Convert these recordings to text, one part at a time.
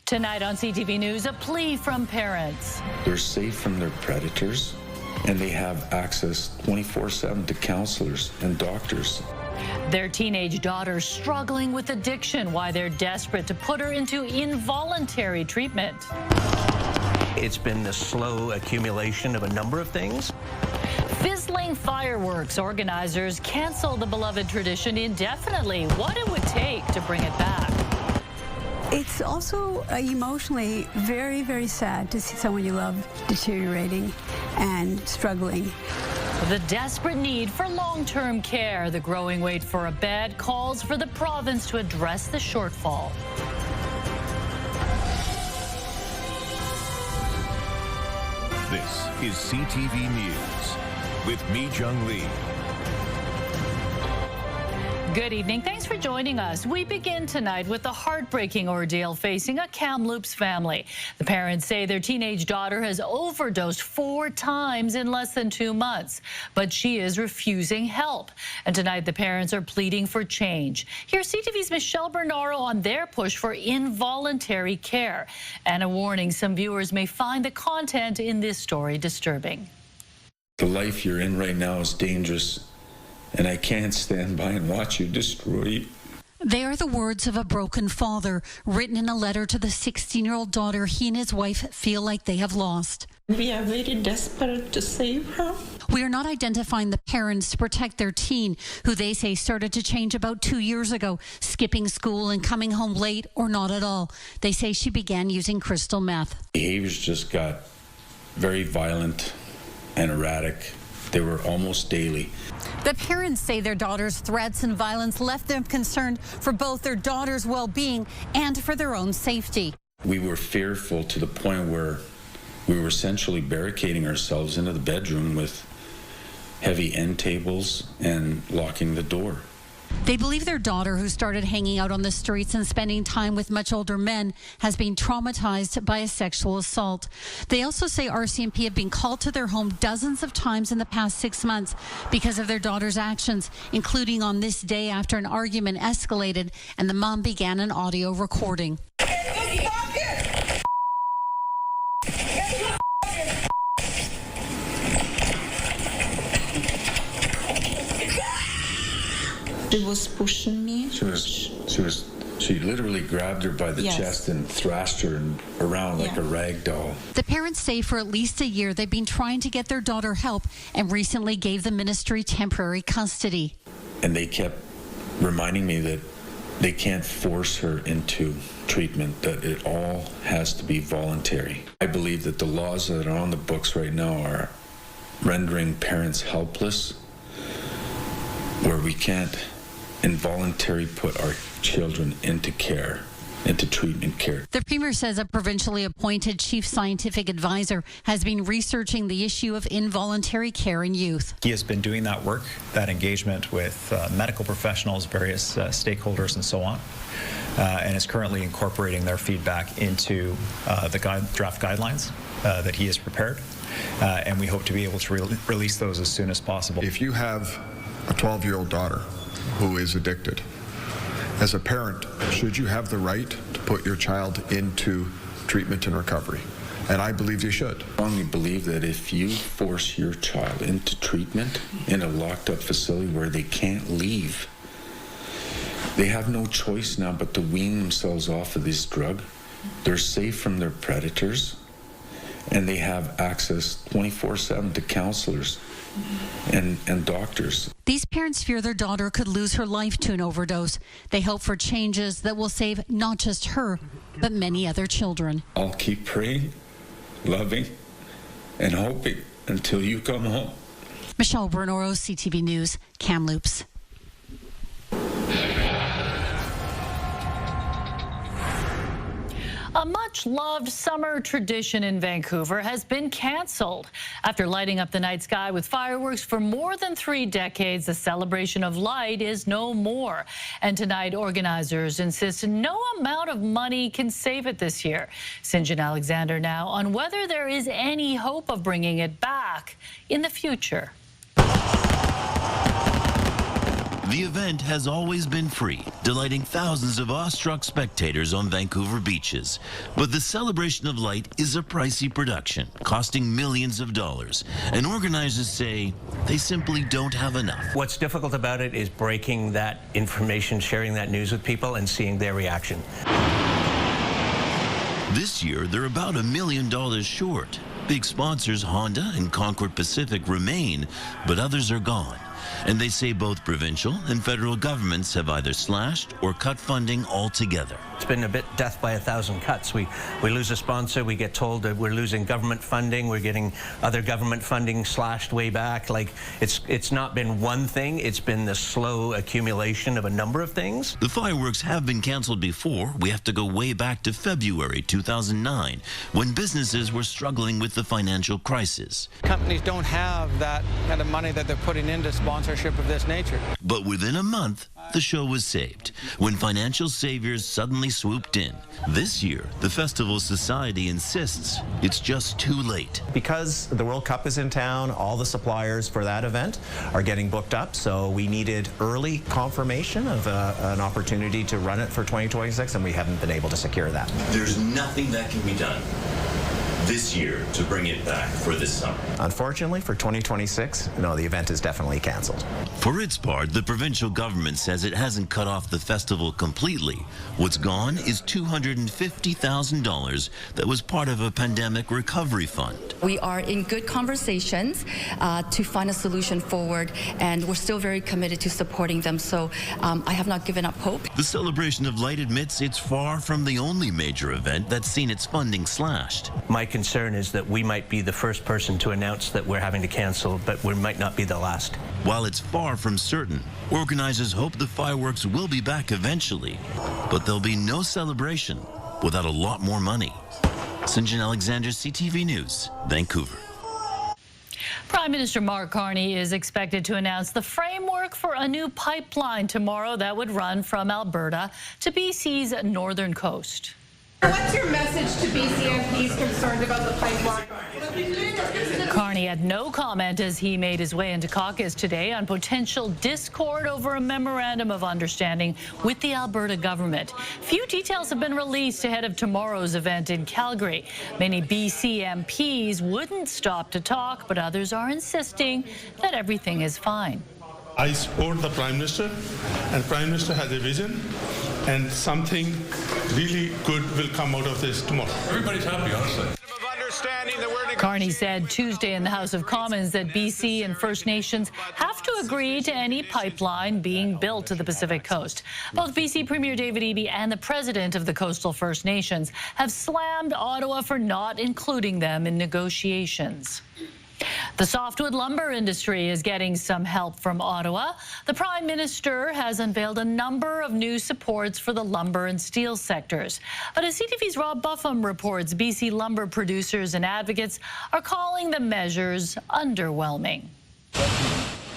Tonight on CTV News, a plea from parents. They're safe from their predators, and they have access 24/7 to counselors and doctors. Their teenage daughter struggling with addiction, why they're desperate to put her into involuntary treatment. It's been the slow accumulation of a number of things. Fizzling fireworks. Organizers cancel the beloved tradition indefinitely. What it would take to bring it back. It's also emotionally very, very sad to see someone you love deteriorating and struggling. The desperate need for long-term care, the growing wait for a bed, calls for the province to address the shortfall. This is CTV News with Mi Jung Lee. Good evening. Thanks for joining us. We begin tonight with the heartbreaking ordeal facing a Kamloops family. The parents say their teenage daughter has overdosed 4 times in less than 2 months, but she is refusing help. And tonight the parents are pleading for change. Here's CTV's Michelle Bernaro on their push for involuntary care. And a warning, some viewers may find the content in this story disturbing. The life you're in right now is dangerous, and I can't stand by and watch you destroy it. They are the words of a broken father, written in a letter to the 16-year-old daughter he and his wife feel like they have lost. We are very desperate to save her. We are not identifying the parents to protect their teen, who they say started to change about 2 years ago, skipping school and coming home late or not at all. They say she began using crystal meth. Behaviors just got very violent and erratic. They were almost daily. The parents say their daughter's threats and violence left them concerned for both their daughter's well-being and for their own safety. We were fearful to the point where we were essentially barricading ourselves into the bedroom with heavy end tables and locking the door. They believe their daughter, who started hanging out on the streets and spending time with much older men, has been traumatized by a sexual assault. They also say RCMP have been called to their home dozens of times in the past 6 months because of their daughter's actions, including on this day after an argument escalated and the mom began an audio recording. She was pushing me. She literally grabbed her by the chest and thrashed her around like a rag doll. The parents say for at least a year they've been trying to get their daughter help and recently gave the ministry temporary custody. And they kept reminding me that they can't force her into treatment, that it all has to be voluntary. I believe that the laws that are on the books right now are rendering parents helpless, where we can't involuntarily put our children into care, into treatment care. The Premier says a provincially appointed chief scientific advisor has been researching the issue of involuntary care in youth. He has been doing that work, that engagement with medical professionals, various stakeholders and so on, and is currently incorporating their feedback into the draft guidelines that he has prepared, and we hope to be able to release those as soon as possible. If you have a 12-year-old daughter who is addicted, as a parent, should you have the right to put your child into treatment and recovery? And I believe you should. I strongly believe that if you force your child into treatment in a locked-up facility where they can't leave, they have no choice now but to wean themselves off of this drug. They're safe from their predators, and they have access 24/7 to counselors and doctors. These parents fear their daughter could lose her life to an overdose. They hope for changes that will save not just her, but many other children. I'll keep praying, loving, and hoping until you come home. Michelle Bernaro, CTV News, Kamloops. A much-loved summer tradition in Vancouver has been canceled. After lighting up the night sky with fireworks for more than 3 decades, the celebration of light is no more. And tonight, organizers insist no amount of money can save it this year. Sinjin Alexander now on whether there is any hope of bringing it back in the future. The event has always been free, delighting thousands of awestruck spectators on Vancouver beaches. But the Celebration of Light is a pricey production, costing millions of dollars. And organizers say they simply don't have enough. What's difficult about it is breaking that information, sharing that news with people, and seeing their reaction. This year, they're about $1 million short. Big sponsors Honda and Concord Pacific remain, but others are gone. And they say both provincial and federal governments have either slashed or cut funding altogether. It's been a bit death by 1,000 cuts. We lose a sponsor, we get told that we're losing government funding, we're getting other government funding slashed way back. Like, it's not been one thing, it's been the slow accumulation of a number of things. The fireworks have been canceled before. We have to go way back to February 2009, when businesses were struggling with the financial crisis. Companies don't have that kind of money that they're putting into sponsorship of this nature. But within a month, the show was saved when financial saviors suddenly swooped in. This year, the Festival Society insists it's just too late. Because the World Cup is in town, all the suppliers for that event are getting booked up, so we needed early confirmation of an opportunity to run it for 2026, and we haven't been able to secure that. There's nothing that can be done this year to bring it back for this summer. Unfortunately, for 2026, no, the event is definitely canceled. For its part, the provincial government says it hasn't cut off the festival completely. What's gone is $250,000 that was part of a pandemic recovery fund. We are in good conversations to find a solution forward, and we're still very committed to supporting them, so I have not given up hope. The Celebration of Light admits it's far from the only major event that's seen its funding slashed. My concern is that we might be the first person to announce that we're having to cancel, but we might not be the last. While it's far from certain, organizers hope the fireworks will be back eventually, but there'll be no celebration without a lot more money. St. John Alexander, CTV News, Vancouver. Prime Minister Mark Carney is expected to announce the framework for a new pipeline tomorrow that would run from Alberta to BC's northern coast. What's your message to BC MPs concerned about the pipeline? Carney had no comment as he made his way into caucus today on potential discord over a memorandum of understanding with the Alberta government. Few details have been released ahead of tomorrow's event in Calgary. Many BC MPs wouldn't stop to talk, but others are insisting that everything is fine. I support the Prime Minister, and Prime Minister has a vision, and something really good will come out of this tomorrow. Everybody's happy, honestly. Carney said Tuesday in the House of Commons that BC and First Nations have to agree to any pipeline being built to the Pacific Coast. Both BC Premier David Eby and the President of the Coastal First Nations have slammed Ottawa for not including them in negotiations. The softwood lumber industry is getting some help from Ottawa. The Prime Minister has unveiled a number of new supports for the lumber and steel sectors. But as CTV's Rob Buffum reports, BC lumber producers and advocates are calling the measures underwhelming.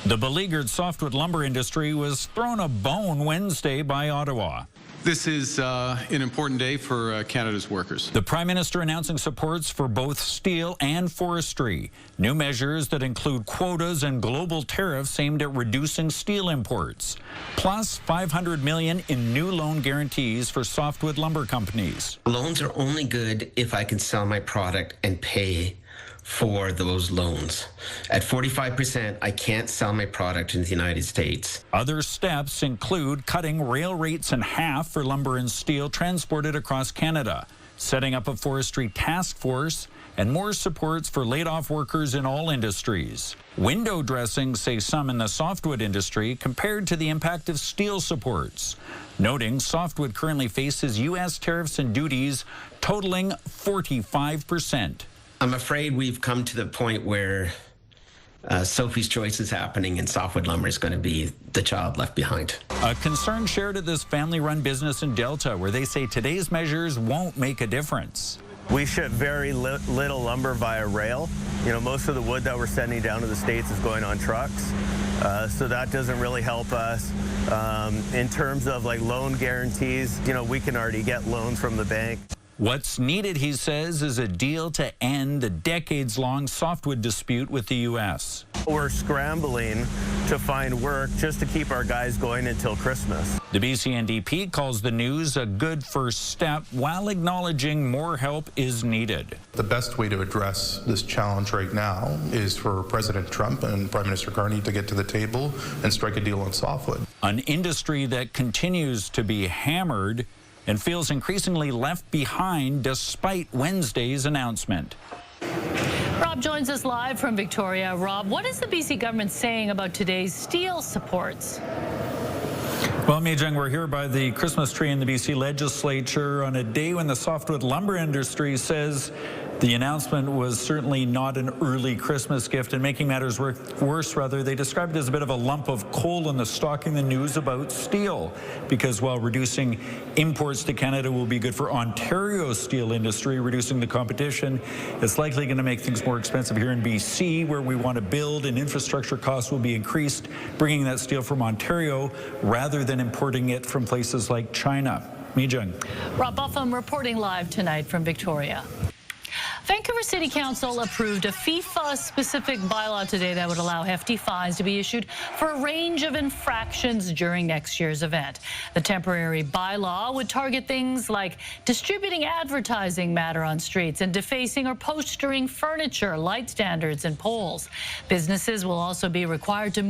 The beleaguered softwood lumber industry was thrown a bone Wednesday by Ottawa. This is an important day for Canada's workers. The Prime Minister announcing supports for both steel and forestry. New measures that include quotas and global tariffs aimed at reducing steel imports. Plus $500 million in new loan guarantees for softwood lumber companies. Loans are only good if I can sell my product and pay for those loans. At 45%, I can't sell my product in the United States. Other steps include cutting rail rates in half for lumber and steel transported across Canada, setting up a forestry task force, and more supports for laid-off workers in all industries. Window dressing, say some in the softwood industry, compared to the impact of steel supports, noting softwood currently faces U.S. tariffs and duties totaling 45%. I'm afraid we've come to the point where Sophie's Choice is happening and softwood lumber is going to be the child left behind. A concern shared at this family-run business in Delta, where they say today's measures won't make a difference. We ship very little lumber via rail. You know, most of the wood that we're sending down to the States is going on trucks. So that doesn't really help us. In terms of like loan guarantees, you know, we can already get loans from the bank. What's needed, he says, is a deal to end the decades-long softwood dispute with the U.S. We're scrambling to find work just to keep our guys going until Christmas. The BC NDP calls the news a good first step while acknowledging more help is needed. The best way to address this challenge right now is for President Trump and Prime Minister Carney to get to the table and strike a deal on softwood. An industry that continues to be hammered and feels increasingly left behind despite Wednesday's announcement. Rob joins us live from Victoria. Rob, what is the BC government saying about today's steel supports? Well, Mijung, we're here by the Christmas tree in the BC legislature on a day when the softwood lumber industry says the announcement was certainly not an early Christmas gift, and making matters worse, they described it as a bit of a lump of coal in the stalking the news about steel, because while reducing imports to Canada will be good for Ontario's steel industry, reducing the competition, it's likely going to make things more expensive here in BC, where we want to build, and infrastructure costs will be increased, bringing that steel from Ontario rather than importing it from places like China. Mijung. Rob Buffum reporting live tonight from Victoria. Vancouver City Council approved a FIFA-specific bylaw today that would allow hefty fines to be issued for a range of infractions during next year's event. The temporary bylaw would target things like distributing advertising matter on streets and defacing or postering furniture, light standards, and poles. Businesses will also be required to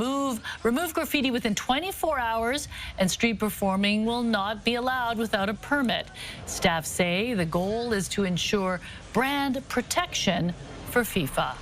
remove graffiti within 24 hours, and street performing will not be allowed without a permit. Staff say the goal is to ensure brand protection for FIFA.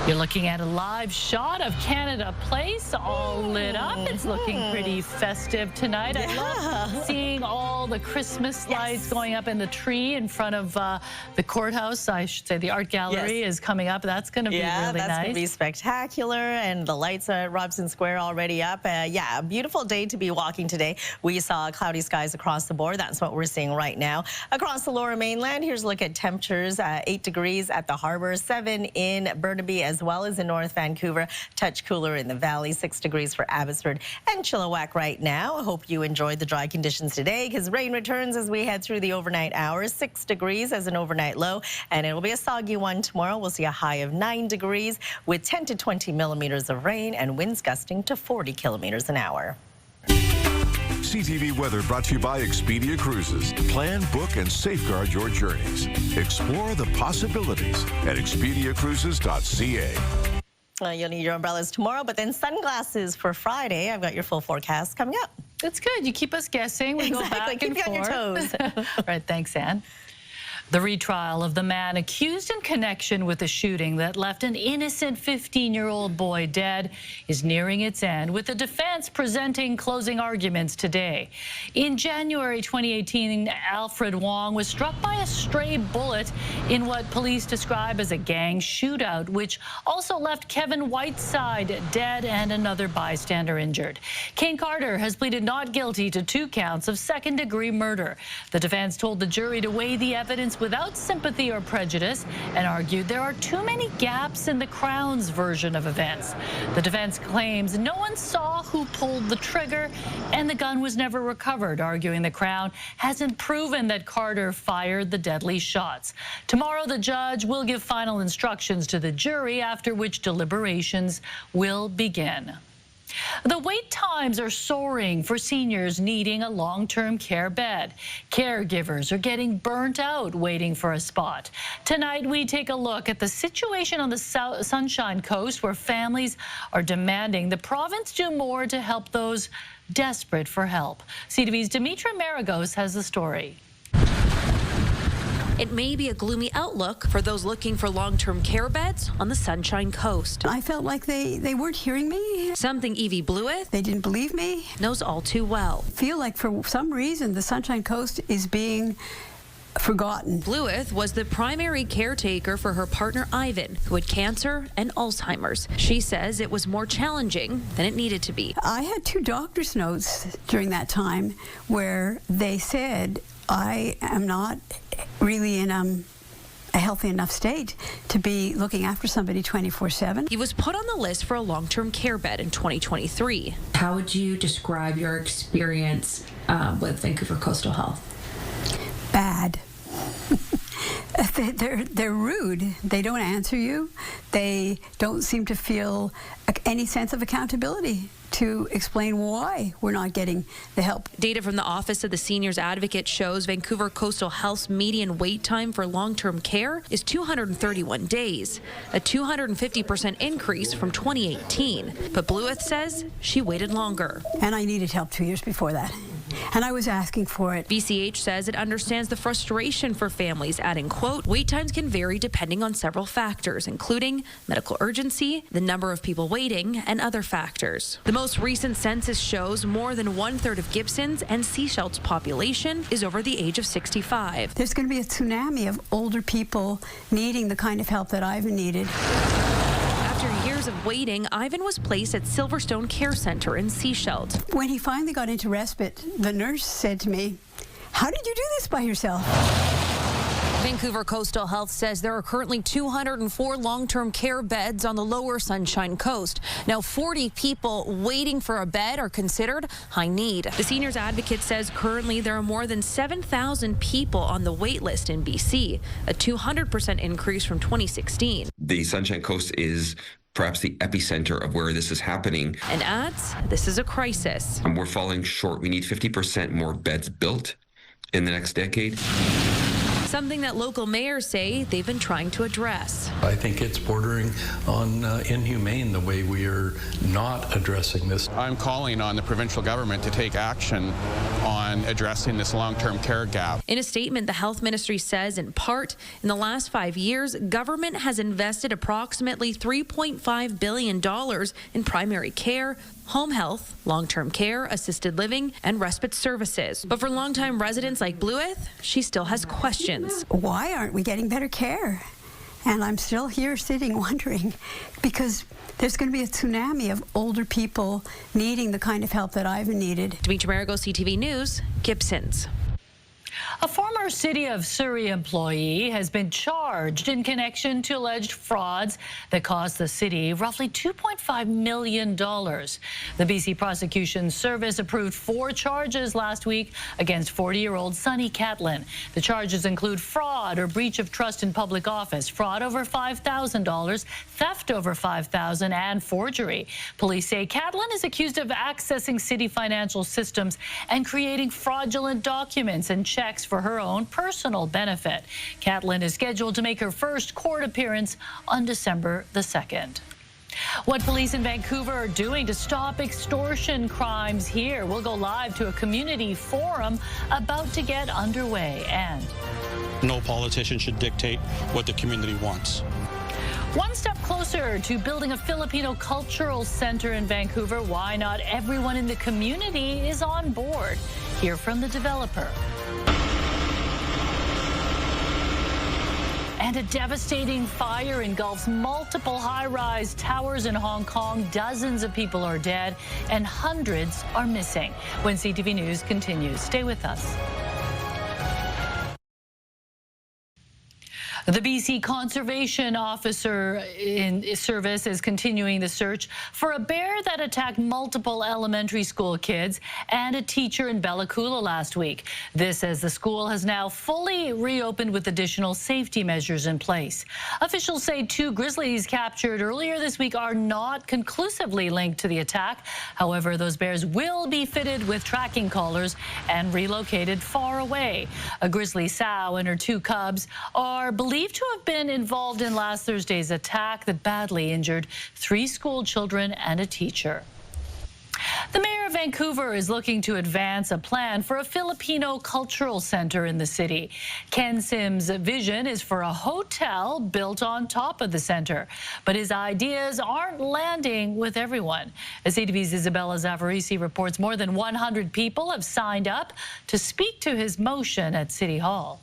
You're looking at a live shot of Canada Place, all lit up. It's looking pretty festive tonight. Yeah. I love seeing all the Christmas lights going up in the tree in front of the courthouse. I should say the art gallery is coming up. That's going to be really nice. Yeah, that's going to be spectacular. And the lights at Robson Square already up. Yeah, a beautiful day to be walking today. We saw cloudy skies across the board. That's what we're seeing right now. Across the Lower Mainland, here's a look at temperatures. 8 degrees at the harbor, 7 in Burnaby as well as in North Vancouver. Touch cooler in the valley, 6 degrees for Abbotsford and Chilliwack right now. I hope you enjoyed the dry conditions today, because rain returns as we head through the overnight hours. 6 degrees as an overnight low, and it will be a soggy one tomorrow. We'll see a high of 9 degrees with 10 to 20 millimeters of rain and winds gusting to 40 kilometers an hour. CTV Weather brought to you by Expedia Cruises. Plan, book, and safeguard your journeys. Explore the possibilities at expediacruises.ca. You'll need your umbrellas tomorrow, but then sunglasses for Friday. I've got your full forecast coming up. That's good. You keep us guessing. We go back and forth. Keep you on your toes. All right, thanks, Anne. The retrial of the man accused in connection with the shooting that left an innocent 15-year-old boy dead is nearing its end, with the defense presenting closing arguments today. In January 2018, Alfred Wong was struck by a stray bullet in what police describe as a gang shootout, which also left Kevin Whiteside dead and another bystander injured. Kane Carter has pleaded not guilty to 2 counts of second-degree murder. The defense told the jury to weigh the evidence without sympathy or prejudice and argued there are too many gaps in the Crown's version of events. The defense claims no one saw who pulled the trigger and the gun was never recovered, arguing the Crown hasn't proven that Carter fired the deadly shots. Tomorrow, the judge will give final instructions to the jury, after which deliberations will begin. The wait times are soaring for seniors needing a long-term care bed. Caregivers are getting burnt out waiting for a spot. Tonight, we take a look at the situation on the Sunshine Coast, where families are demanding the province do more to help those desperate for help. CTV's Dimitra Maragos has the story. It may be a gloomy outlook for those looking for long-term care beds on the Sunshine Coast. I felt like they weren't hearing me. Something Evie Blewith, they didn't believe me, knows all too well. I feel like for some reason the Sunshine Coast is being forgotten. Blewith was the primary caretaker for her partner Ivan, who had cancer and Alzheimer's. She says it was more challenging than it needed to be. I had 2 doctor's notes during that time where they said I am not really in a healthy enough state to be looking after somebody 24/7. He was put on the list for a long-term care bed in 2023. How would you describe your experience with Vancouver Coastal Health? They're rude. They don't answer you. They don't seem to feel any sense of accountability to explain why we're not getting the help. Data from the Office of the Seniors Advocate shows Vancouver Coastal Health's median wait time for long-term care is 231 days, a 250% increase from 2018. But Blueth says she waited longer. And I needed help 2 years before that. And I was asking for it. VCH says it understands the frustration for families, adding, quote, wait times can vary depending on several factors, including medical urgency, the number of people waiting, and other factors. The most recent census shows more than 1/3 of Gibson's and Sechilt's population is over the age of 65. There's going to be a tsunami of older people needing the kind of help that I've needed. After years of waiting, Ivan was placed at Silverstone Care Centre in Sechelt. When he finally got into respite, the nurse said to me, "How did you do this by yourself?" Vancouver Coastal Health says there are currently 204 long-term care beds on the lower Sunshine Coast. Now 40 people waiting for a bed are considered high need. The Seniors Advocate says currently there are more than 7,000 people on the wait list in BC, a 200% increase from 2016. The Sunshine Coast is perhaps the epicenter of where this is happening. And adds, this is a crisis. And we're falling short. We need 50% more beds built in the next decade. Something that local mayors say they've been trying to address. I think it's bordering on inhumane the way we are not addressing this. I'm calling on the provincial government to take action on addressing this long-term care gap. In a statement, the health ministry says, in part, in the last 5 years, government has invested approximately $3.5 billion in primary care, home health, long-term care, assisted living, and respite services. But for longtime residents like Blueth, she still has questions. Why aren't we getting better care? And I'm still here sitting wondering, because there's going to be a tsunami of older people needing the kind of help that I've needed. Dimitri Marigo, CTV News, Gibson's. A former City of Surrey employee has been charged in connection to alleged frauds that cost the city roughly $2.5 million. The BC Prosecution Service approved 4 charges last week against 40-year-old Sonny Catlin. The charges include fraud or breach of trust in public office, fraud over $5,000, theft over $5,000, and forgery. Police say Catlin is accused of accessing city financial systems and creating fraudulent documents and checks for her own personal benefit. Catlin is scheduled to make her first court appearance on December the 2nd. What police in Vancouver are doing to stop extortion crimes here. We'll go live to a community forum about to get underway. And no politician should dictate what the community wants. One step closer to building a Filipino cultural center in Vancouver. Why not everyone in the community is on board? Hear from the developer. And a devastating fire engulfs multiple high-rise towers in Hong Kong. Dozens of people are dead and hundreds are missing. When CTV News continues, stay with us. The BC Conservation Officer in Service is continuing the search for a bear that attacked multiple elementary school kids and a teacher in Bella Coola last week. This as the school has now fully reopened with additional safety measures in place. Officials say 2 grizzlies captured earlier this week are not conclusively linked to the attack. However, those bears will be fitted with tracking collars and relocated far away. A grizzly sow and her 2 cubs are believed to have been involved in last Thursday's attack that badly injured 3 school children and a teacher. The mayor of Vancouver is looking to advance a plan for a Filipino cultural center in the city. Ken Sim's vision is for a hotel built on top of the center, but his ideas aren't landing with everyone. As CTV's Isabella Zavarisi reports, more than 100 people have signed up to speak to his motion at City Hall.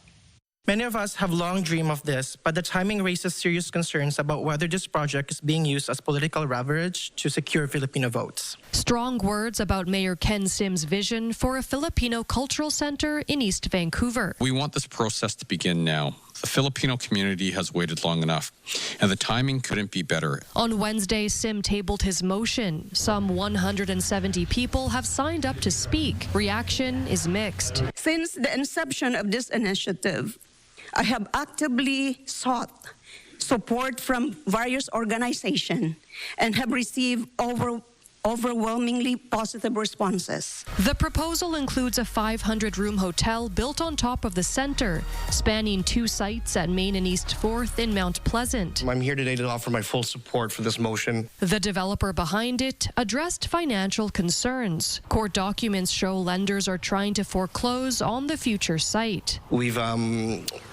Many of us have long dreamed of this, but the timing raises serious concerns about whether this project is being used as political leverage to secure Filipino votes. Strong words about Mayor Ken Sim's vision for a Filipino cultural center in East Vancouver. We want this process to begin now. The Filipino community has waited long enough, and the timing couldn't be better. On Wednesday, Sim tabled his motion. Some 170 people have signed up to speak. Reaction is mixed. Since the inception of this initiative, I have actively sought support from various organizations and have received overwhelmingly positive responses. The proposal includes a 500-room hotel built on top of the center, spanning 2 sites at Main and East 4th in Mount Pleasant. I'm here today to offer my full support for this motion. The developer behind it addressed financial concerns. Court documents show lenders are trying to foreclose on the future site. We've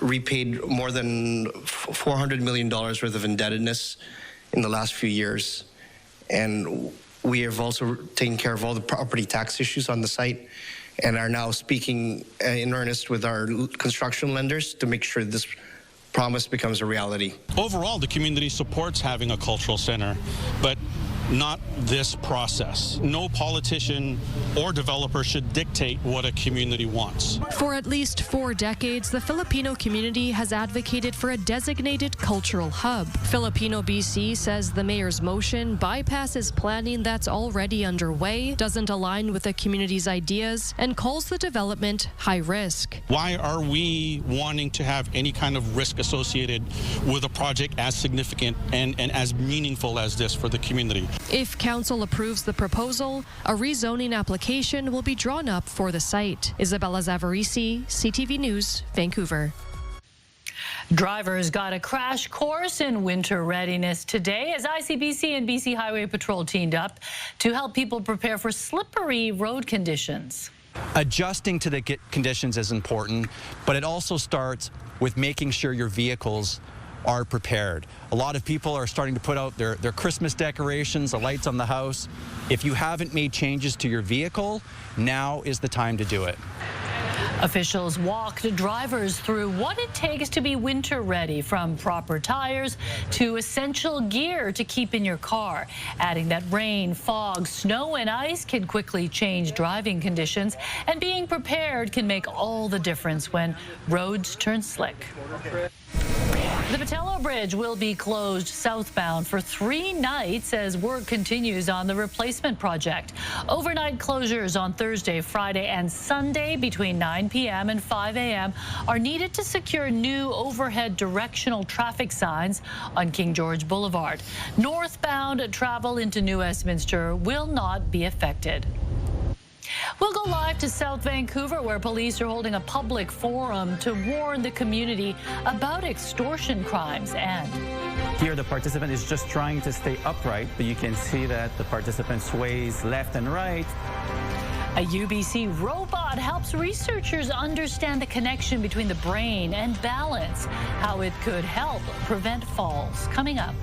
repaid more than $400 million worth of indebtedness in the last few years, and we have also taken care of all the property tax issues on the site and are now speaking in earnest with our construction lenders to make sure this promise becomes a reality. Overall, the community supports having a cultural center, but not this process. No politician or developer should dictate what a community wants. For at least 4 decades, the Filipino community has advocated for a designated cultural hub. Filipino BC says the mayor's motion bypasses planning that's already underway, doesn't align with the community's ideas, and calls the development high risk. Why are we wanting to have any kind of risk associated with a project as significant and as meaningful as this for the community? If council approves the proposal, a rezoning application will be drawn up for the site. Isabella Zavarisi, CTV News, Vancouver. Drivers got a crash course in winter readiness today as ICBC and BC Highway Patrol teamed up to help people prepare for slippery road conditions. Adjusting to the conditions is important, but it also starts with making sure your vehicles are prepared. A lot of people are starting to put out their Christmas decorations, the lights on the house. If you haven't made changes to your vehicle, now is the time to do it. Officials walked drivers through what it takes to be winter ready, from proper tires to essential gear to keep in your car, adding that rain, fog, snow and ice can quickly change driving conditions, and being prepared can make all the difference when roads turn slick. The Patello Bridge will be closed southbound for 3 nights as work continues on the replacement project. Overnight closures on Thursday, Friday, and Sunday between 9 p.m. and 5 a.m. are needed to secure new overhead directional traffic signs on King George Boulevard. Northbound travel into New Westminster will not be affected. We'll go live to South Vancouver, where police are holding a public forum to warn the community about extortion crimes. And here the participant is just trying to stay upright, but you can see that the participant sways left and right. A UBC robot helps researchers understand the connection between the brain and balance, how it could help prevent falls. Coming up.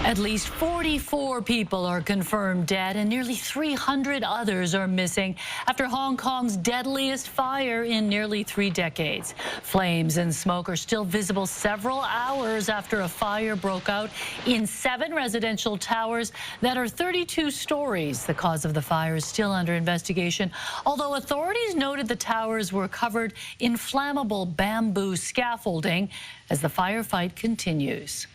At least 44 people are confirmed dead and nearly 300 others are missing after Hong Kong's deadliest fire in nearly 3 decades. Flames and smoke are still visible several hours after a fire broke out in 7 residential towers that are 32 stories. The cause of the fire is still under investigation, although authorities noted the towers were covered in flammable bamboo scaffolding as the firefight continues.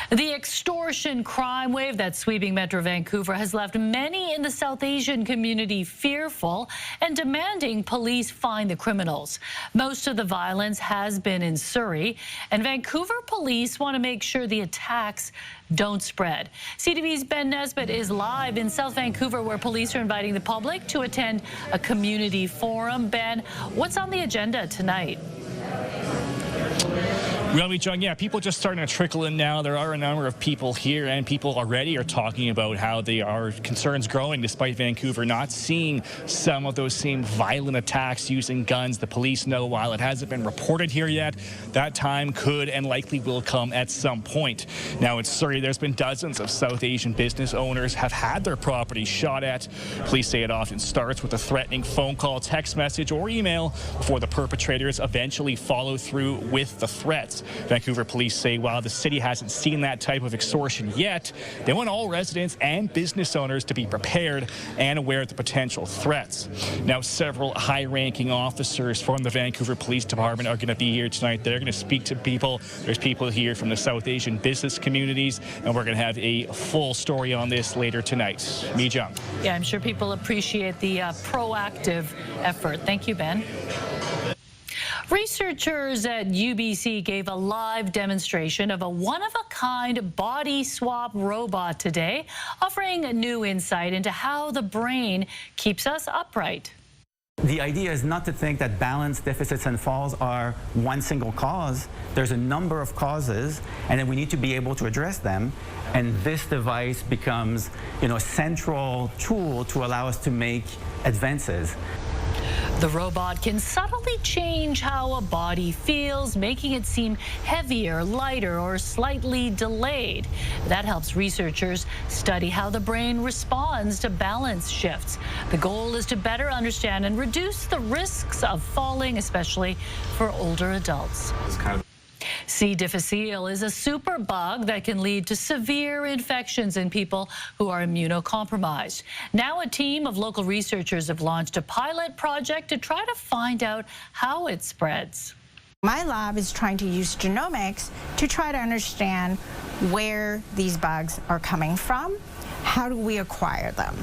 The extortion crime wave that's sweeping Metro Vancouver has left many in the South Asian community fearful and demanding police find the criminals. Most of the violence has been in Surrey, and Vancouver police want to make sure the attacks don't spread. CTV's Ben Nesbitt is live in South Vancouver, where police are inviting the public to attend a community forum. Ben, what's on the agenda tonight? Well, yeah, people just starting to trickle in now. There are a number of people here, and people already are talking about how they are concerns growing despite Vancouver not seeing some of those same violent attacks using guns. The police know while it hasn't been reported here yet, that time could and likely will come at some point. Now, in Surrey, there's been dozens of South Asian business owners have had their properties shot at. Police say it often starts with a threatening phone call, text message, or email before the perpetrators eventually follow through with the threats. residents. Vancouver police say while the city hasn't seen that type of extortion yet, they want all residents and business owners to be prepared and aware of the potential threats. Now, several high-ranking officers from the Vancouver Police Department are going to be here tonight. They're going to speak to people. There's people here from the South Asian business communities, and we're going to have a full story on this later tonight. Mi Jung. Yeah, I'm sure people appreciate the proactive effort. Thank you, Ben. Researchers at UBC gave a live demonstration of a one-of-a-kind body swap robot today, offering a new insight into how the brain keeps us upright. The idea is not to think that balance deficits and falls are one single cause. There's a number of causes, and then we need to be able to address them. And this device becomes, a central tool to allow us to make advances. The robot can subtly change how a body feels, making it seem heavier, lighter, or slightly delayed. That helps researchers study how the brain responds to balance shifts. The goal is to better understand and reduce the risks of falling, especially for older adults. C. difficile is a superbug that can lead to severe infections in people who are immunocompromised. Now a team of local researchers have launched a pilot project to try to find out how it spreads. My lab is trying to use genomics to try to understand where these bugs are coming from. How do we acquire them?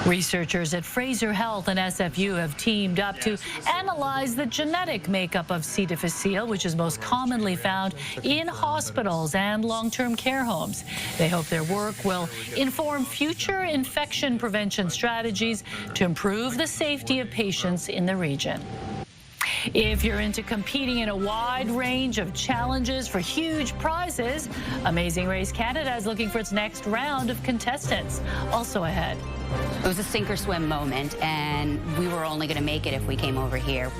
Researchers at Fraser Health and SFU have teamed up to analyze the genetic makeup of C. difficile, which is most commonly found in hospitals and long-term care homes. They hope their work will inform future infection prevention strategies to improve the safety of patients in the region. If you're into competing in a wide range of challenges for huge prizes, Amazing Race Canada is looking for its next round of contestants. Also ahead. It was a sink or swim moment, and we were only going to make it if we came over here.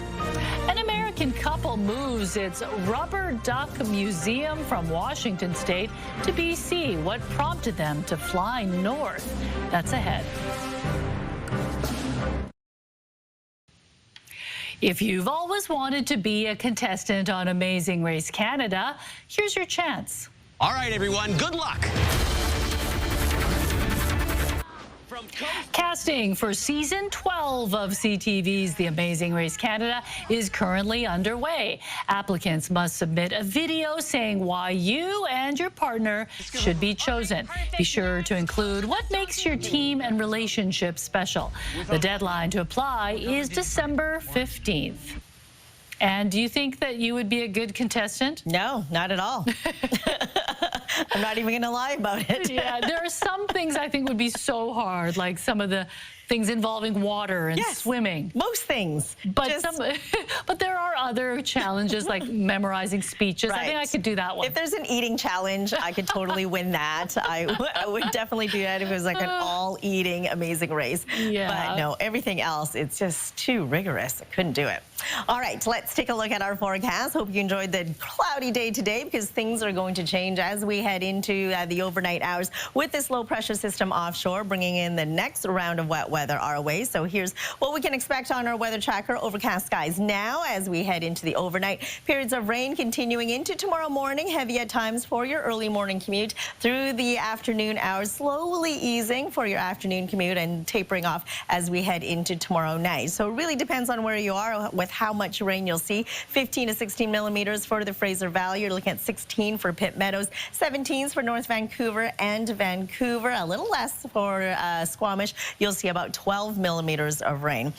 An American couple moves its rubber duck museum from Washington State to BC. What prompted them to fly north? That's ahead. If you've always wanted to be a contestant on Amazing Race Canada, here's your chance. All right, everyone, good luck. Casting for season 12 of CTV's The Amazing Race Canada is currently underway. Applicants must submit a video saying why you and your partner should be chosen. Be sure to include what makes your team and relationship special. The deadline to apply is December 15th. And do you think that you would be a good contestant? No, not at all. I'm not even going to lie about it. Yeah, there are some things I think would be so hard, like some of the things involving water and swimming. Most things. But but there are other challenges like memorizing speeches. Right. I think I could do that one. If there's an eating challenge, I could totally win that. I would definitely do that if it was like an all-eating Amazing Race. Yeah. But no, everything else, it's just too rigorous. I couldn't do it. All right, let's take a look at our forecast. Hope you enjoyed the cloudy day today because things are going to change as we head into the overnight hours with this low pressure system offshore, bringing in the next round of wet weather our way. So here's what we can expect on our weather tracker. Overcast skies now as we head into the overnight. Periods of rain continuing into tomorrow morning. Heavy at times for your early morning commute through the afternoon hours. Slowly easing for your afternoon commute and tapering off as we head into tomorrow night. So it really depends on where you are with how much rain you'll see. 15 to 16 millimeters for the Fraser Valley. You're looking at 16 for Pitt Meadows, 17s for North Vancouver and Vancouver. A little less for Squamish. You'll see about 12 millimeters of rain.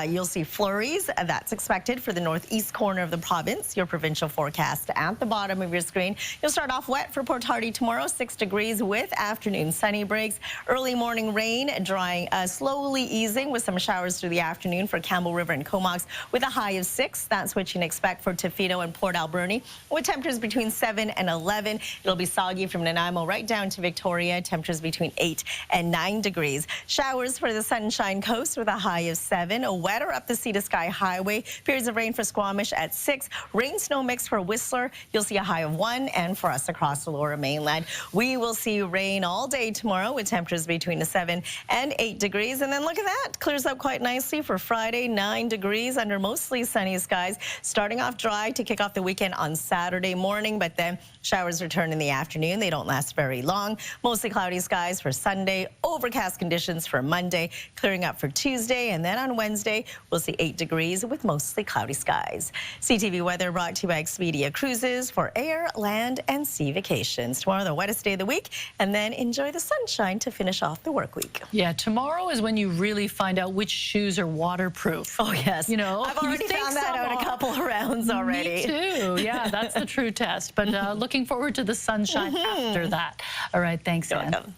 You'll see flurries. That's expected for the northeast corner of the province. Your provincial forecast at the bottom of your screen. You'll start off wet for Port Hardy tomorrow, 6 degrees with afternoon sunny breaks. Early morning rain drying, slowly easing with some showers through the afternoon for Campbell River and Comox with a high of 6. That's what you can expect for Tofino and Port Alberni with temperatures between 7 and 11. It'll be soggy from Nanaimo right down to Victoria. Temperatures between 8 and 9 degrees. Showers for this Sunshine Coast with a high of 7. Wetter up the Sea to Sky Highway. Periods of rain for Squamish at 6. Rain snow mix for Whistler. You'll see a high of 1. And for us across the Lower Mainland, we will see rain all day tomorrow with temperatures between 7 and 8 degrees. And then look at that. Clears up quite nicely for Friday. 9 degrees under mostly sunny skies. Starting off dry to kick off the weekend on Saturday morning, but then showers return in the afternoon. They don't last very long. Mostly cloudy skies for Sunday. Overcast conditions for Monday. Clearing up for Tuesday. And then on Wednesday, we'll see 8 degrees with mostly cloudy skies. CTV weather brought to you by Expedia Cruises for air, land, and sea vacations. Tomorrow, the wettest day of the week. And then enjoy the sunshine to finish off the work week. Yeah, tomorrow is when you really find out which shoes are waterproof. Oh, yes. You know, I've already found that out a couple of rounds already. Me too. Yeah, that's the true test. But looking forward to the sunshine after that. All right, thanks, Ann.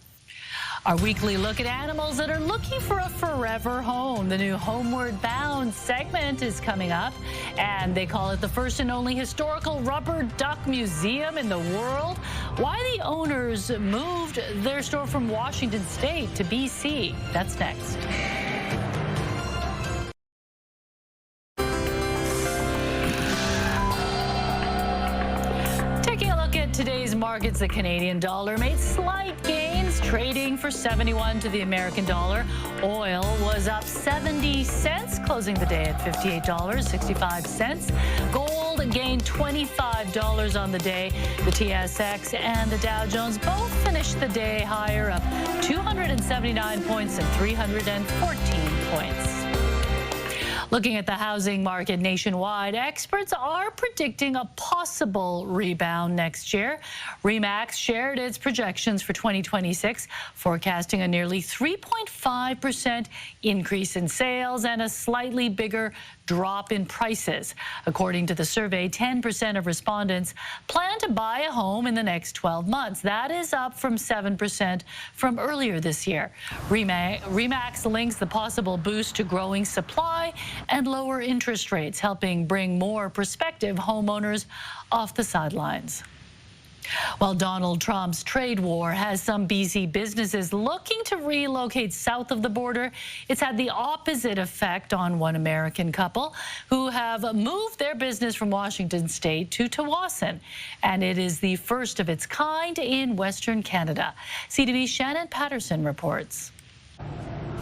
Our weekly look at animals that are looking for a forever home. The new Homeward Bound segment is coming up, and they call it the first and only historical rubber duck museum in the world. Why the owners moved their store from Washington State to BC. That's next. Taking a look at today's markets, the Canadian dollar made slight gains, trading for 71 to the American dollar. Oil was up 70 cents, closing the day at $58.65. Gold gained $25 on the day. The TSX and the Dow Jones both finished the day higher, up 279 points and 314 points. Looking at the housing market nationwide, experts are predicting a possible rebound next year. RE/MAX shared its projections for 2026, forecasting a nearly 3.5% increase in sales and a slightly bigger drop in prices. According to the survey, 10% of respondents plan to buy a home in the next 12 months. That is up from 7% from earlier this year. RE/MAX links the possible boost to growing supply and lower interest rates, helping bring more prospective homeowners off the sidelines. While Donald Trump's trade war has some BC businesses looking to relocate south of the border, it's had the opposite effect on one American couple who have moved their business from Washington State to Tsawwassen. And it is the first of its kind in Western Canada. CTV's Shannon Patterson reports.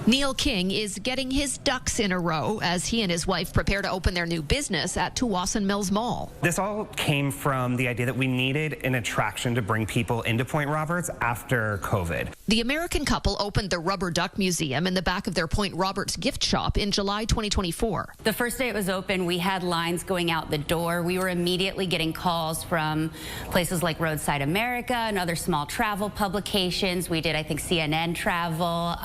Neil King is getting his ducks in a row as he and his wife prepare to open their new business at Tsawwassen Mills Mall. This all came from the idea that we needed an attraction to bring people into Point Roberts after COVID. The American couple opened the Rubber Duck Museum in the back of their Point Roberts gift shop in July 2024. The first day it was open, we had lines going out the door. We were immediately getting calls from places like Roadside America and other small travel publications. We did, I think, CNN travel.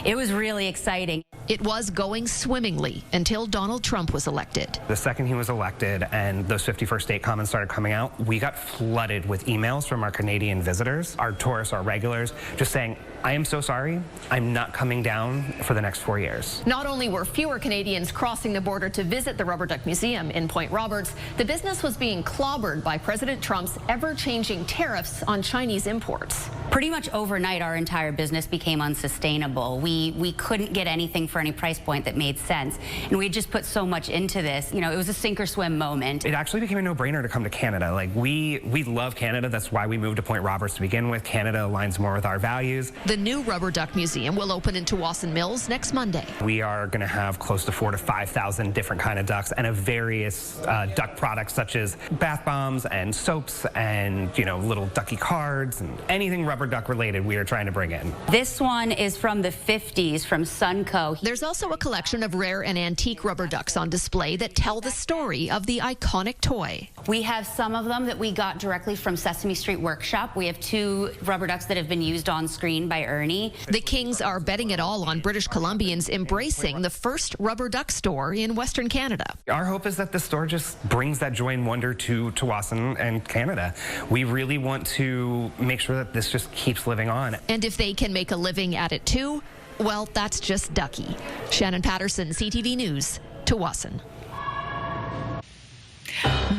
It was really exciting. It was going swimmingly until Donald Trump was elected. The second he was elected and those 51st state comments started coming out, we got flooded with emails from our Canadian visitors, our tourists, our regulars, just saying, I am so sorry, I'm not coming down for the next 4 years. Not only were fewer Canadians crossing the border to visit the Rubber Duck Museum in Point Roberts, the business was being clobbered by President Trump's ever-changing tariffs on Chinese imports. Pretty much overnight, our entire business became unsustainable. We couldn't get anything for any price point that made sense. And we just put so much into this. You know, it was a sink or swim moment. It actually became a no-brainer to come to Canada. Like, we love Canada. That's why we moved to Point Roberts to begin with. Canada aligns more with our values. The new Rubber Duck Museum will open in Tsawwassen Mills next Monday. We are going to have close to 4,000 to 5,000 different kind of ducks and various duck products such as bath bombs and soaps and, you know, little ducky cards and anything rubber duck related we are trying to bring in. This one is from the 50s from Sunco. There's also a collection of rare and antique rubber ducks on display that tell the story of the iconic toy. We have some of them that we got directly from Sesame Street Workshop. We have 2 rubber ducks that have been used on screen by Ernie. The Kings are betting it all on British Columbians embracing the first rubber duck store in Western Canada. Our hope is that the store just brings that joy and wonder to Tsawwassen and Canada. We really want to make sure that this just keeps living on. And if they can make a living at it too, well, that's just ducky. Shannon Patterson, CTV News, Tsawwassen.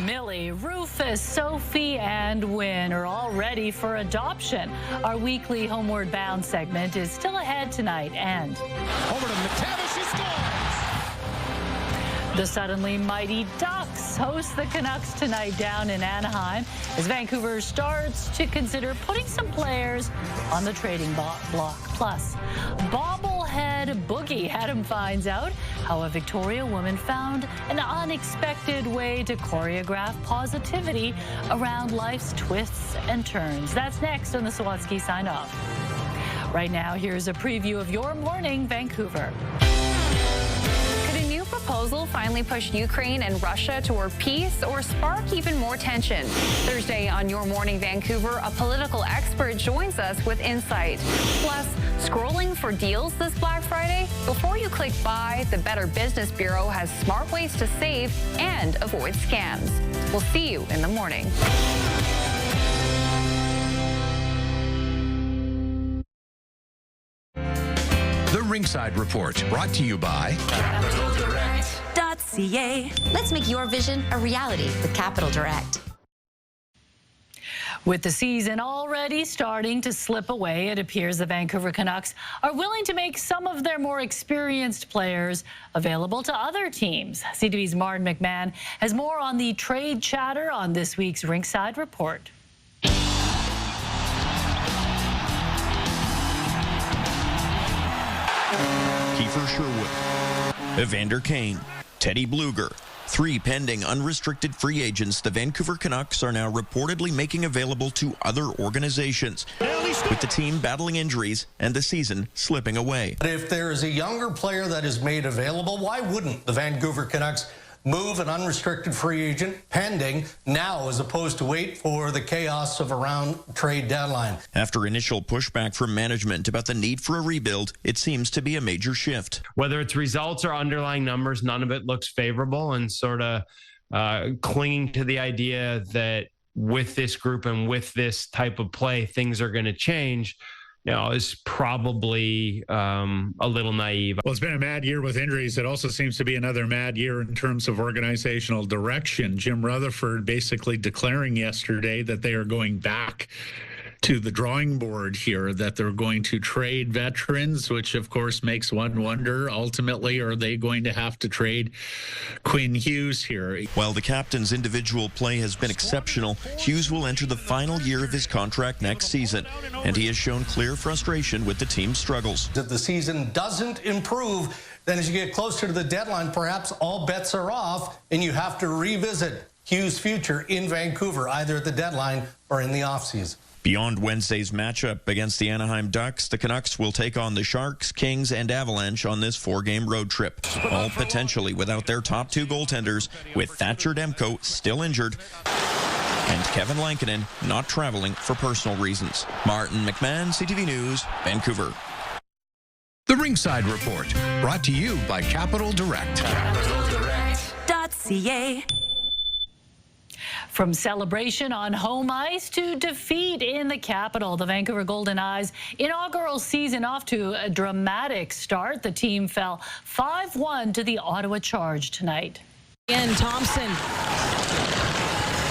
Millie, Rufus, Sophie, and Wynn are all ready for adoption. Our weekly Homeward Bound segment is still ahead tonight, and over to McTavish, she scores! The suddenly mighty Ducks host the Canucks tonight down in Anaheim as Vancouver starts to consider putting some players on the trading block. Plus, bobblehead Boogie Adam finds out how a Victoria woman found an unexpected way to choreograph positivity around life's twists and turns. That's next on the Sawatsky Sign Off. Right now, here's a preview of your morning, Vancouver. Proposal finally push Ukraine and Russia toward peace or spark even more tension? Thursday on Your Morning Vancouver, a political expert joins us with insight. Plus, scrolling for deals this Black Friday? Before you click buy, the Better Business Bureau has smart ways to save and avoid scams. We'll see you in the morning. The Ringside Report, brought to you by CapitalDirect.ca. Let's make your vision a reality with Capital Direct. With the season already starting to slip away, it appears the Vancouver Canucks are willing to make some of their more experienced players available to other teams. CTV's Martin McMahon has more on the trade chatter on this week's Ringside Report. Kiefer Sherwood, Evander Kane, Teddy Bluger. 3 pending unrestricted free agents the Vancouver Canucks are now reportedly making available to other organizations, with the team battling injuries and the season slipping away. If there is a younger player that is made available, why wouldn't the Vancouver Canucks move an unrestricted free agent pending now as opposed to wait for the chaos of around trade deadline? After initial pushback from management about the need for a rebuild, it seems to be a major shift. Whether it's results or underlying numbers, none of it looks favorable, and sort of clinging to the idea that with this group and with this type of play, things are going to change, is probably a little naive. Well, it's been a mad year with injuries. It also seems to be another mad year in terms of organizational direction. Jim Rutherford basically declaring yesterday that they are going back to the drawing board here, that they're going to trade veterans, which of course makes one wonder, ultimately, are they going to have to trade Quinn Hughes here? While the captain's individual play has been exceptional, Hughes will enter the final year of his contract next season, and he has shown clear frustration with the team's struggles. If the season doesn't improve, then as you get closer to the deadline, perhaps all bets are off, and you have to revisit Hughes' future in Vancouver, either at the deadline or in the offseason. Beyond Wednesday's matchup against the Anaheim Ducks, the Canucks will take on the Sharks, Kings, and Avalanche on this 4-game road trip, all potentially without their top 2 goaltenders, with Thatcher Demko still injured and Kevin Lankinen not traveling for personal reasons. Martin McMahon, CTV News, Vancouver. The Ringside Report, brought to you by Capital Direct. CapitalDirect.ca. From celebration on home ice to defeat in the capital, the Vancouver Golden Eyes' inaugural season off to a dramatic start. The team fell 5-1 to the Ottawa Charge tonight. Again, Thompson.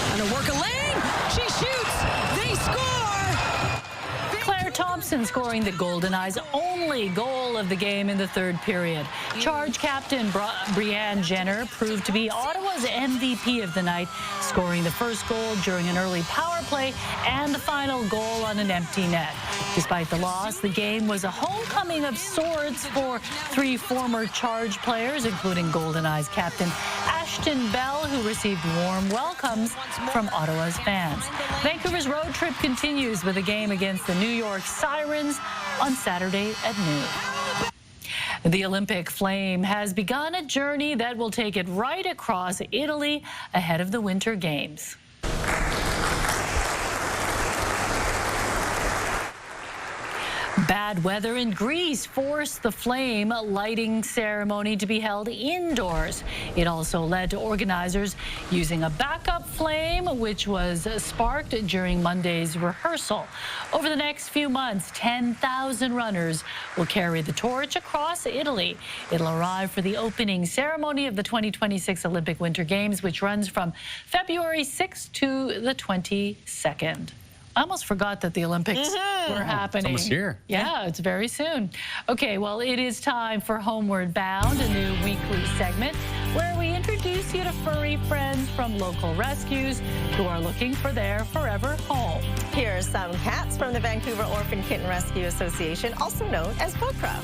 Gonna work a lane. She shoots. They score. Claire Thompson scoring the Golden Eyes' only goal of the game in the 3rd period. Charge captain Brianne Jenner proved to be Ottawa's MVP of the night, scoring the first goal during an early power play and the final goal on an empty net. Despite the loss, the game was a homecoming of sorts for 3 former Charge players, including Golden Eyes captain Ashton Bell, who received warm welcomes from Ottawa's fans. Vancouver's road trip continues with a game against the New York Sirens on Saturday at noon. The Olympic flame has begun a journey that will take it right across Italy ahead of the Winter Games. Bad weather in Greece forced the flame lighting ceremony to be held indoors. It also led to organizers using a backup flame, which was sparked during Monday's rehearsal. Over the next few months, 10,000 runners will carry the torch across Italy. It'll arrive for the opening ceremony of the 2026 Olympic Winter Games, which runs from February 6th to the 22nd. I almost forgot that the Olympics were happening. It's almost here. Yeah, it's very soon. Okay, well, it is time for Homeward Bound, a new weekly segment where we introduce you to furry friends from local rescues who are looking for their forever home. Here are some cats from the Vancouver Orphan Kitten Rescue Association, also known as VOCRA.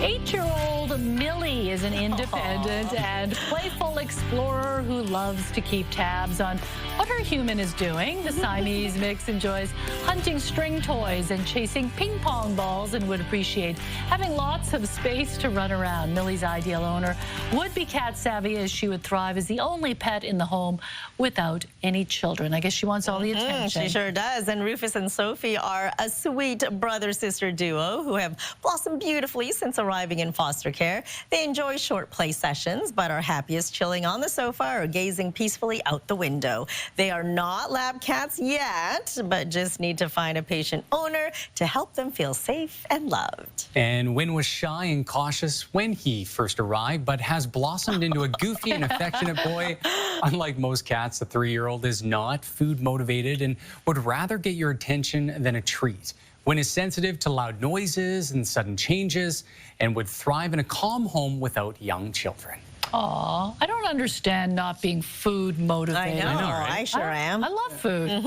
8-year-old Millie is an independent and playful explorer who loves to keep tabs on what her human is doing. The Siamese mix enjoys hunting string toys and chasing ping pong balls and would appreciate having lots of space to run around. Millie's ideal owner would be cat savvy, as she would thrive as the only pet in the home without any children. I guess she wants all the attention. She sure does. And Rufus and Sophie are a sweet brother-sister duo who have blossomed beautifully since arriving in foster care. They enjoy short play sessions, but are happiest chilling on the sofa or gazing peacefully out the window. They are not lab cats yet, but just need to find a patient owner to help them feel safe and loved. And Wynn was shy and cautious when he first arrived, but has blossomed into a goofy and affectionate boy. Unlike most cats, the 3-year-old is not food motivated and would rather get your attention than a treat. Wynn is sensitive to loud noises and sudden changes and would thrive in a calm home without young children. Aw, I don't understand not being food motivated. I know, right? I sure am. I love food.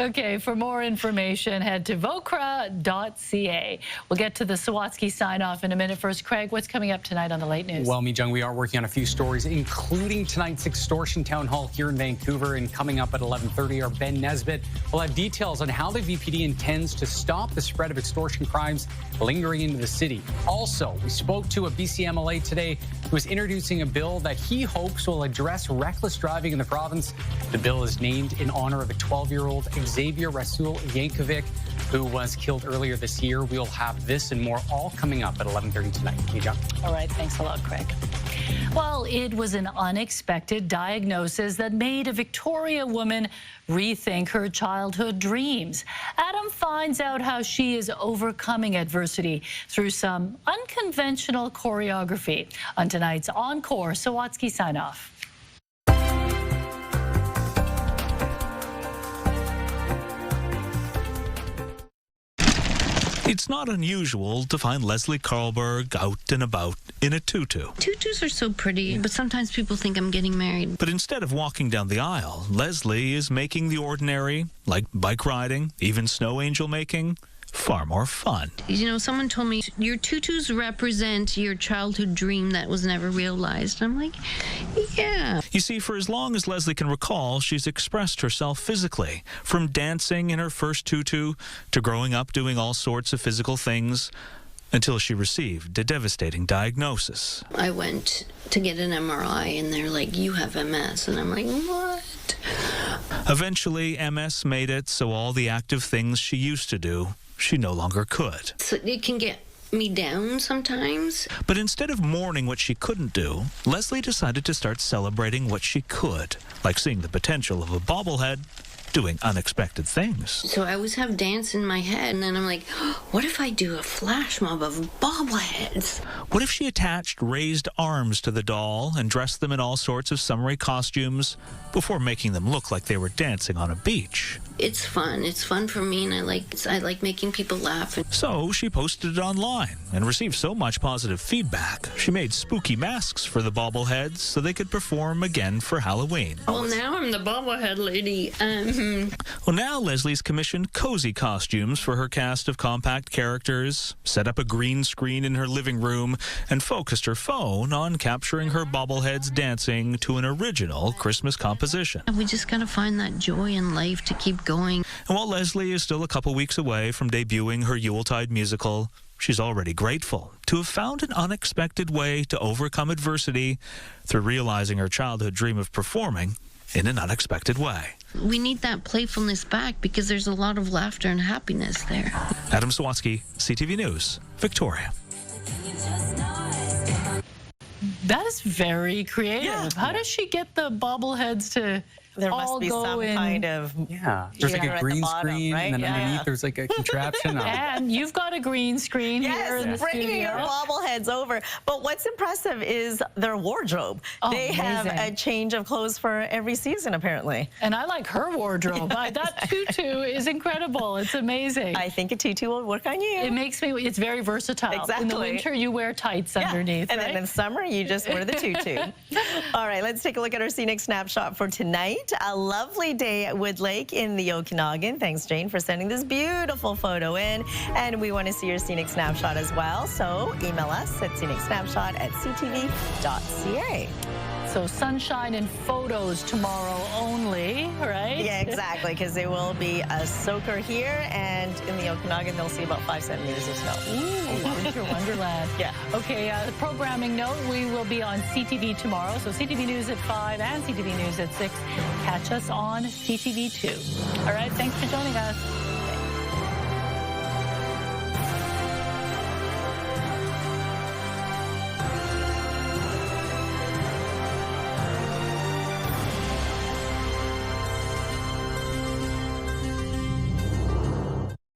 Okay, for more information, head to vocra.ca. We'll get to the Sawatsky sign-off in a minute. First, Craig, what's coming up tonight on the Late News? Well, Mijung, we are working on a few stories, including tonight's extortion town hall here in Vancouver, and coming up at 11:30, our Ben Nesbitt will have details on how the VPD intends to stop the spread of extortion crimes lingering into the city. Also, we spoke to a BC MLA today who was introducing a bill that he hopes will address reckless driving in the province. The bill is named in honor of a 12-year-old Xavier Rasul Yankovic, who was killed earlier this year. We'll have this and more all coming up at 11:30 tonight. Mijung. All right, thanks a lot, Craig. Well, it was an unexpected diagnosis that made a Victoria woman rethink her childhood dreams. Adam finds out how she is overcoming adversity through some unconventional choreography on tonight's Encore Sawatsky sign-off. It's not unusual to find Leslie Carlberg out and about in a tutu. Tutus are so pretty, but sometimes people think I'm getting married. But instead of walking down the aisle, Leslie is making the ordinary, like bike riding, even snow angel making, far more fun. You know, someone told me, your tutus represent your childhood dream that was never realized. I'm like, yeah. You see, for as long as Leslie can recall, she's expressed herself physically, from dancing in her first tutu to growing up doing all sorts of physical things, until she received a devastating diagnosis. I went to get an MRI, and they're like, you have MS. And I'm like, what? Eventually, MS made it so all the active things she used to do, she no longer could. So it can get me down sometimes. But instead of mourning what she couldn't do, Leslie decided to start celebrating what she could, like seeing the potential of a bobblehead doing unexpected things. So I always have dance in my head, and then I'm like, oh, what if I do a flash mob of bobbleheads? What if she attached raised arms to the doll and dressed them in all sorts of summery costumes before making them look like they were dancing on a beach? It's fun. It's fun for me, and I like making people laugh. So she posted it online and received so much positive feedback, she made spooky masks for the bobbleheads so they could perform again for Halloween. Well, now I'm the bobblehead lady. Well, now Leslie's commissioned cozy costumes for her cast of compact characters, set up a green screen in her living room, and focused her phone on capturing her bobbleheads dancing to an original Christmas composition. We just gotta find that joy in life to keep going. And while Leslie is still a couple weeks away from debuting her Yuletide musical, she's already grateful to have found an unexpected way to overcome adversity through realizing her childhood dream of performing in an unexpected way. We need that playfulness back because there's a lot of laughter and happiness there. Adam Sawatsky, CTV News, Victoria. That is very creative. Yeah. How does she get the bobbleheads to There all must be go some in? kind of There's like a at the green bottom, screen, right? and then underneath there's like a contraption. And you've got a green screen here in the bringing studio. your bobbleheads over. But what's impressive is their wardrobe. They have a change of clothes for every season, apparently. And I like her wardrobe. That tutu is incredible. It's amazing. I think a tutu will work on you. It makes me, it's very versatile. Exactly. In the winter, you wear tights underneath, and right? then in summer, you just wear the tutu. All right, let's take a look at our scenic snapshot for tonight. A lovely day at Wood Lake in the Okanagan. Thanks, Jane, for sending this beautiful photo in. And we want to see your scenic snapshot as well. So email us at scenicsnapshot@ctv.ca. So sunshine and photos tomorrow only, right? Yeah, exactly, because there will be a soaker here, and in the Okanagan, they'll see about 5 centimeters of snow. Ooh, winter wonderland. Yeah. Okay, the programming note, we will be on CTV tomorrow. So CTV News at 5 and CTV News at 6. Catch us on CTV2. All right, thanks for joining us.